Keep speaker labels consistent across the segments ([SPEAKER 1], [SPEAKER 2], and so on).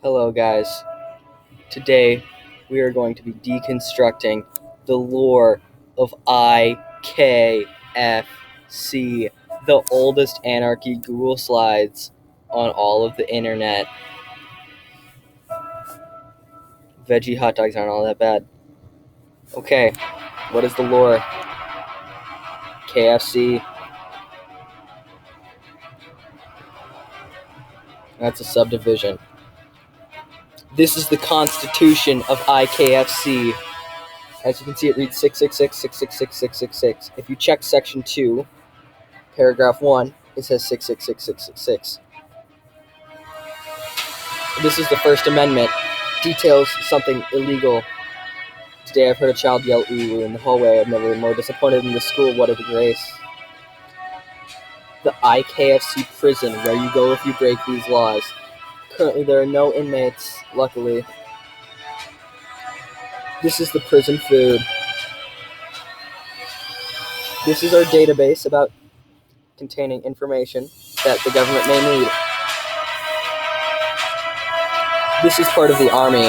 [SPEAKER 1] Hello, guys. Today we are going to be deconstructing the lore of IKFC, the oldest anarchy Google slides on all of the internet. Veggie hot dogs aren't all that bad. Okay, what is the lore? KFC. That's a subdivision. This is the constitution of IKFC. As you can see, it reads 666-666-666. If you check section 2, paragraph 1, it says 666-666. This is the First Amendment. Details something illegal. Today I've heard a child yell ooh in the hallway. I've never been more disappointed in the school. What a disgrace. The IKFC prison, where you go if you break these laws. Currently there are no inmates, luckily. This is the prison food. This is our database about containing information that the government may need. This is part of the army.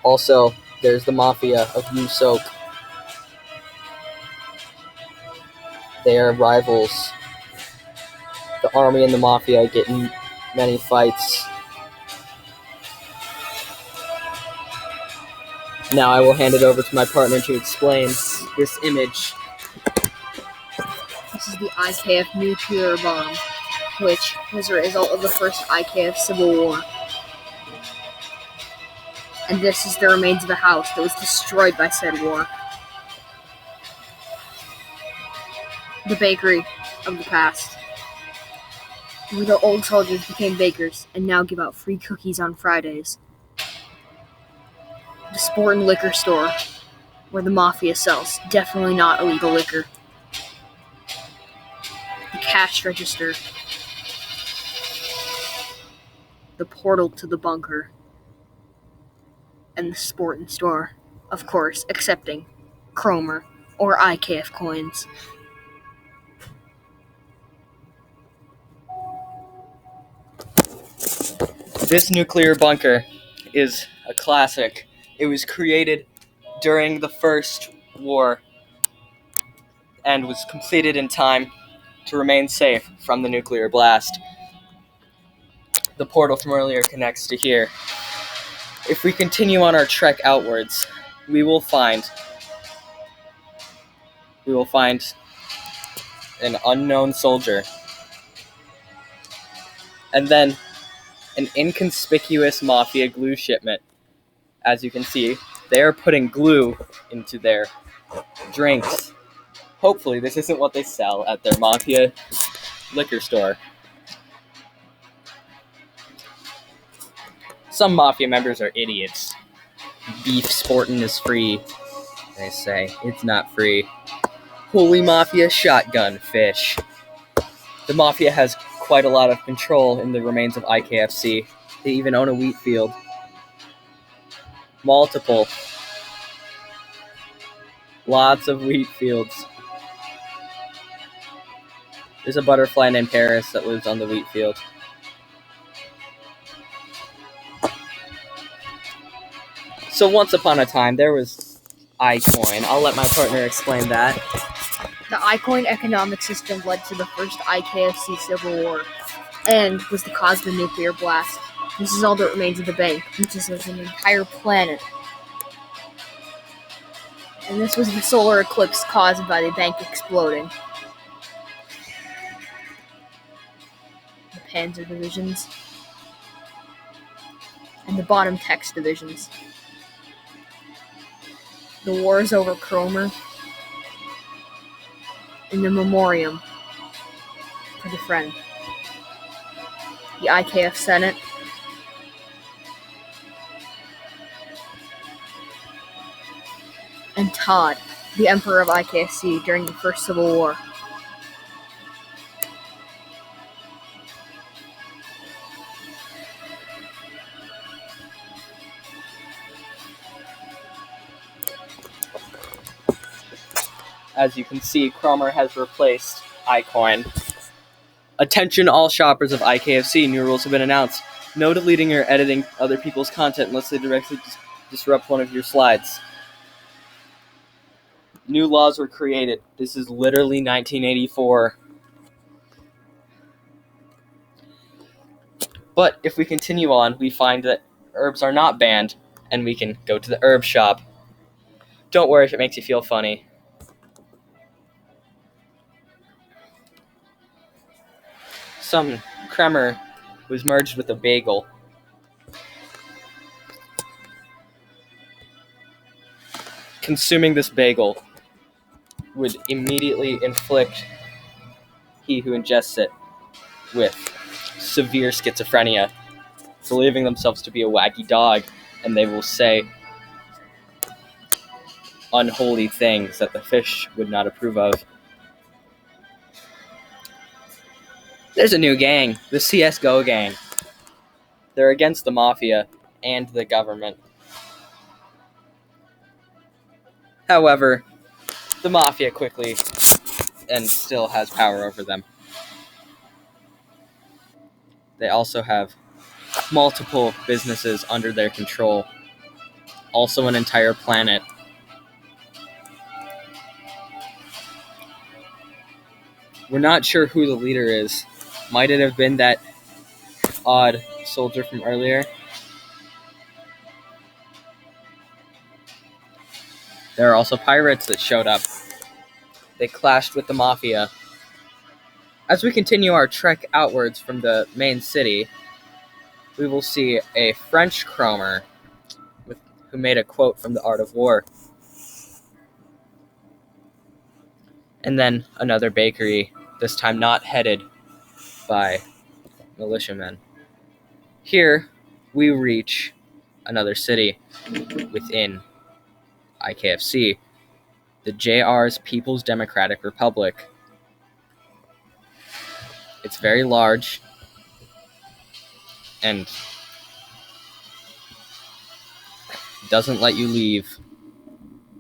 [SPEAKER 1] Also, there's the mafia of Soak. They are rivals. The army and the mafia get in many fights. Now I will hand it over to my partner to explain this image.
[SPEAKER 2] This is the IKF nuclear bomb, which was a result of the first IKF Civil War. And this is the remains of a house that was destroyed by said war. The bakery of the past, where the old soldiers became bakers and now give out free cookies on Fridays. The sport and liquor store, where the mafia sells definitely not illegal liquor. The cash register. The portal to the bunker. And the sport and store, of course, accepting Cromer or IKF coins.
[SPEAKER 1] This nuclear bunker is a classic. It was created during the First War and was completed in time to remain safe from the nuclear blast. The portal from earlier connects to here. If we continue on our trek outwards, we will find an unknown soldier, and then an inconspicuous mafia glue shipment. As you can see, they are putting glue into their drinks. Hopefully this isn't what they sell at their mafia liquor store. Some mafia members are idiots. Beef sportin' is free. They say it's not free. Holy mafia shotgun fish. The mafia has quite a lot of control in the remains of IKFC. They even own a wheat field. Multiple. Lots of wheat fields. There's a butterfly named Paris that lives on the wheat field. So once upon a time, there was iCoin. I'll let my partner explain that.
[SPEAKER 2] The iCoin economic system led to the first IKFC Civil War and was the cause of the nuclear blast. This is all that remains of the bank, which is an entire planet. And this was the solar eclipse caused by the bank exploding. The Panzer divisions and the bottom text divisions. The wars over Cromer and the memoriam for the friend. The IKF Senate. And Todd, the Emperor of IKFC during the First Civil War.
[SPEAKER 1] As you can see, Cromer has replaced iCoin. Attention all shoppers of IKFC, new rules have been announced. No deleting or editing other people's content unless they directly disrupt one of your slides. New laws were created. This is literally 1984. But if we continue on, we find that herbs are not banned, and we can go to the herb shop. Don't worry if it makes you feel funny. Some creamer was merged with a bagel. Consuming this bagel would immediately inflict he who ingests it with severe schizophrenia, believing themselves to be a wacky dog, and they will say unholy things that the fish would not approve of. There's a new gang, the CSGO gang. They're against the mafia and the government. However, the mafia quickly and still has power over them. They also have multiple businesses under their control, also an entire planet. We're not sure who the leader is. Might it have been that odd soldier from earlier? There are also pirates that showed up. They clashed with the mafia. As we continue our trek outwards from the main city, we will see a French chromer who made a quote from The Art of War. And then another bakery, this time not headed by militiamen. Here, we reach another city within IKFC, the JR's People's Democratic Republic. It's very large and doesn't let you leave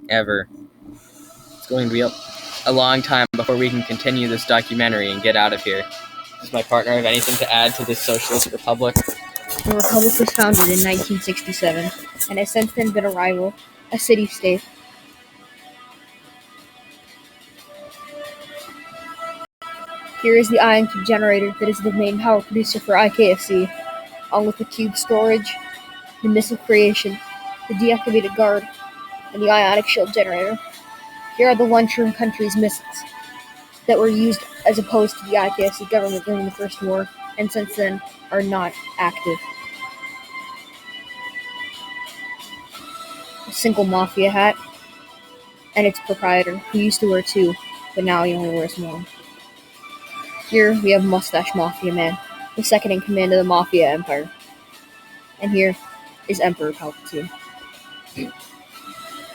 [SPEAKER 1] ever. It's going to be a long time before we can continue this documentary and get out of here. Does my partner have anything to add to this socialist republic?
[SPEAKER 2] The republic was founded in 1967 and has since then been a city-state. Here is the ion cube generator that is the main power producer for IKFC, along with the cube storage, the missile creation, the deactivated guard, and the ionic shield generator. Here are the lunchroom country's missiles that were used as opposed to the IKFC government during the First War, and since then are not active. A single mafia hat, and its proprietor, who used to wear two, but now he only wears one. Here we have Mustache Mafia Man, the second in command of the Mafia Empire. And here is Emperor Palpatine.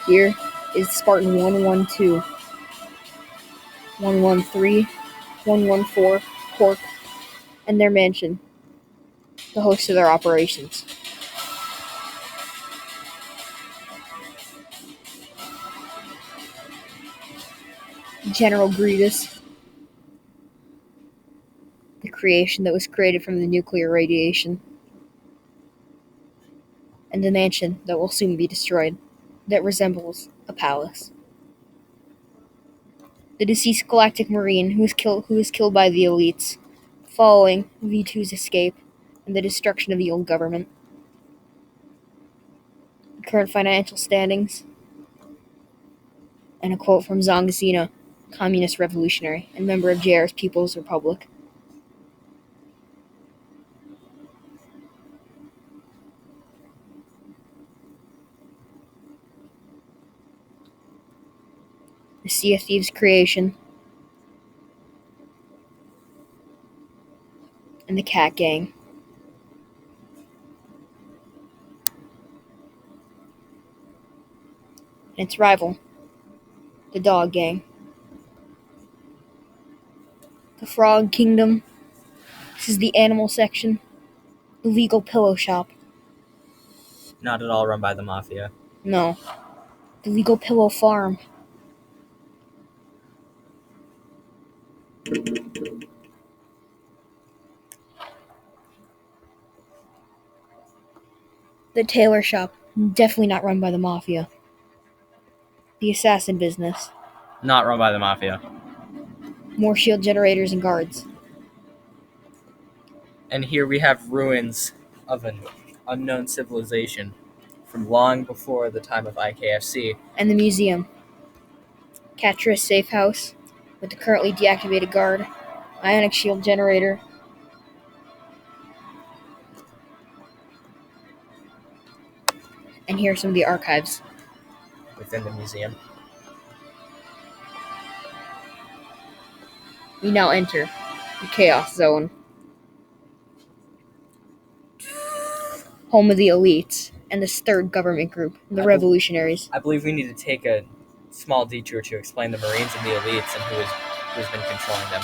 [SPEAKER 2] Here is Spartan 112, 113, 114, Cork, and their mansion, the host of their operations. General Grievous, the creation that was created from the nuclear radiation, and the mansion that will soon be destroyed, that resembles a palace. The deceased Galactic Marine who was killed by the elites, following V2's escape and the destruction of the old government. The current financial standings, and a quote from Zhang Zina, communist revolutionary and member of JR's People's Republic. The Sea of Thieves creation, and the Cat Gang. And its rival, the Dog Gang. The Frog Kingdom. This is the animal section. The legal pillow shop.
[SPEAKER 1] Not at all run by the mafia.
[SPEAKER 2] No. The legal pillow farm. The tailor shop, definitely not run by the mafia. The assassin business,
[SPEAKER 1] not run by the mafia.
[SPEAKER 2] more shield generators and guards.
[SPEAKER 1] And here we have ruins of an unknown civilization from long before the time of IKFC.
[SPEAKER 2] And the museum. Catra's safe house, with the currently deactivated guard, ionic shield generator. And here are some of the archives.
[SPEAKER 1] Within the museum.
[SPEAKER 2] We now enter the Chaos Zone. Home of the elites and this third government group, the revolutionaries.
[SPEAKER 1] I believe we need to take a small detour to explain the Marines and the elites and who's been controlling them.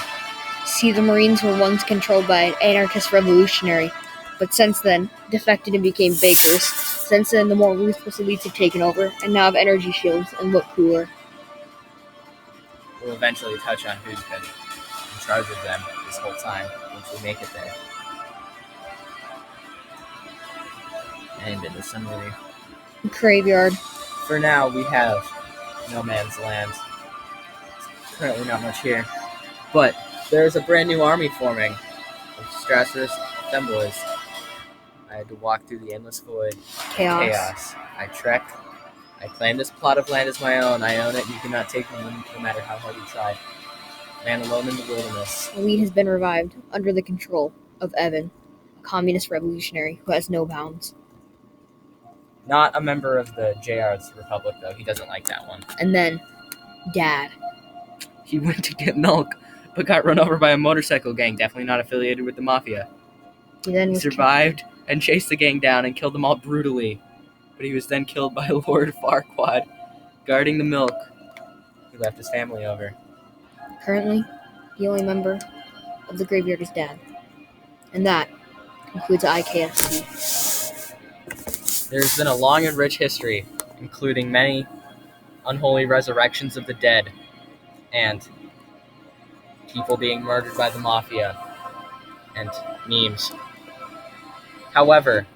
[SPEAKER 2] See, the Marines were once controlled by an anarchist revolutionary, but since then, defected and became bakers. Since then, the more ruthless elites have taken over, and now have energy shields and look cooler.
[SPEAKER 1] We'll eventually touch on who's been in charge of them this whole time once we make it there. And in the summary,
[SPEAKER 2] Graveyard.
[SPEAKER 1] for now we have no man's land. Currently not much here. But there's a brand new army forming of Strasser's assemblers. I had to walk through the endless void.
[SPEAKER 2] Chaos.
[SPEAKER 1] I trek. I claim this plot of land as my own. I own it. You cannot take me no matter how hard you try. Man alone in the wilderness.
[SPEAKER 2] Elite has been revived under the control of Evan, a communist revolutionary who has no bounds.
[SPEAKER 1] Not a member of the JR's Republic, though. He doesn't like that one.
[SPEAKER 2] And then, Dad.
[SPEAKER 1] He went to get milk, but got run over by a motorcycle gang. Definitely not affiliated with the mafia.
[SPEAKER 2] He
[SPEAKER 1] survived and chased the gang down and killed them all brutally. But he was then killed by Lord Farquaad, guarding the milk. He left his family over.
[SPEAKER 2] Currently, the only member of the graveyard is Dad. And that concludes IKFC.
[SPEAKER 1] There's been a long and rich history, including many unholy resurrections of the dead, and people being murdered by the mafia, and memes. However,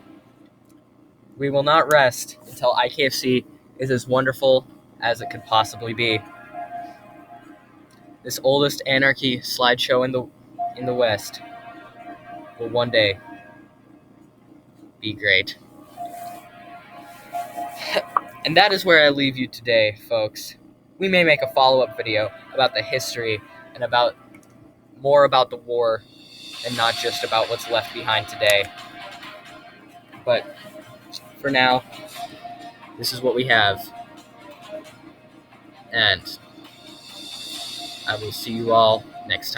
[SPEAKER 1] we will not rest until IKFC is as wonderful as it could possibly be. This oldest anarchy slideshow in the West will one day be great. And that is where I leave you today, folks. We may make a follow-up video about the history and more about the war and not just about what's left behind today. But for now, this is what we have. And I will see you all next time.